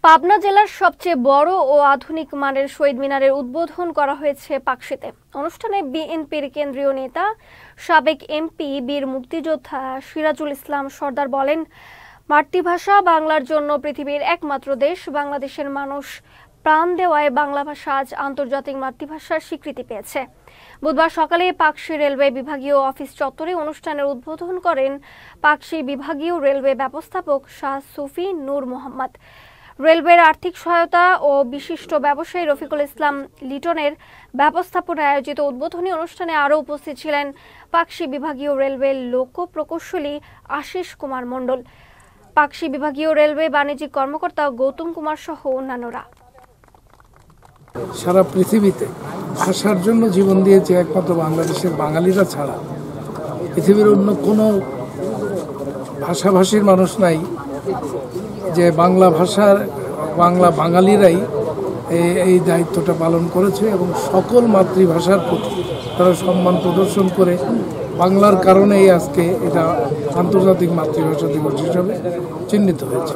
পাবনা জেলার সবচেয়ে বড় ও আধুনিক মানের শহীদ মিনারের উদ্বোধন করা হয়েছে পাকশীতে। অনুষ্ঠানে বিএনপির কেন্দ্রীয় নেতা সাবেক এমপি বীর মুক্তিযোদ্ধা সিরাজুল ইসলাম সরদার বলেন, মাতৃভাষা বাংলার জন্য পৃথিবীর একমাত্র দেশ বাংলাদেশের মানুষ প্রাণ দেওয়ায় বাংলা ভাষা আজ আন্তর্জাতিক মাতৃভাষার স্বীকৃতি পেয়েছে। বুধবার সকালে পাকশী রেলওয়ে বিভাগীয় অফিস চত্বরে অনুষ্ঠানের উদ্বোধন করেন পাকশী বিভাগীয় রেলওয়ে ব্যবস্থাপক শাহ সুফি নূর মোহাম্মদ। রেলওয়ের আর্থিক সহায়তা ও বিশিষ্ট ব্যবসায়ী রফিকুল ইসলাম লিটনের ব্যবস্থাপনায় আয়োজিত উদ্বোধনী অনুষ্ঠানে আরও উপস্থিত ছিলেন পাকশী বিভাগীয় রেলওয়ের লোক প্রকৌশলী আশিস কুমার মণ্ডল, পাকশী বিভাগীয় রেলওয়ে বাণিজ্যিক কর্মকর্তা গৌতম কুমার সহ অন্যান্যরা। সারা পৃথিবীতে ভাষার জন্য জীবন দিয়েছে একমাত্র বাংলাদেশের বাঙালিরা ছাড়া পৃথিবীর অন্য কোনো ভাষাভাষীর মানুষ নাই যে বাংলা বাঙালিরাই এই দায়িত্বটা পালন করেছে এবং সকল মাতৃভাষার প্রতি তারা সম্মান প্রদর্শন করে বাংলার কারণেই আজকে এটা আন্তর্জাতিক মাতৃভাষা দিবস হিসাবে চিহ্নিত হয়েছে।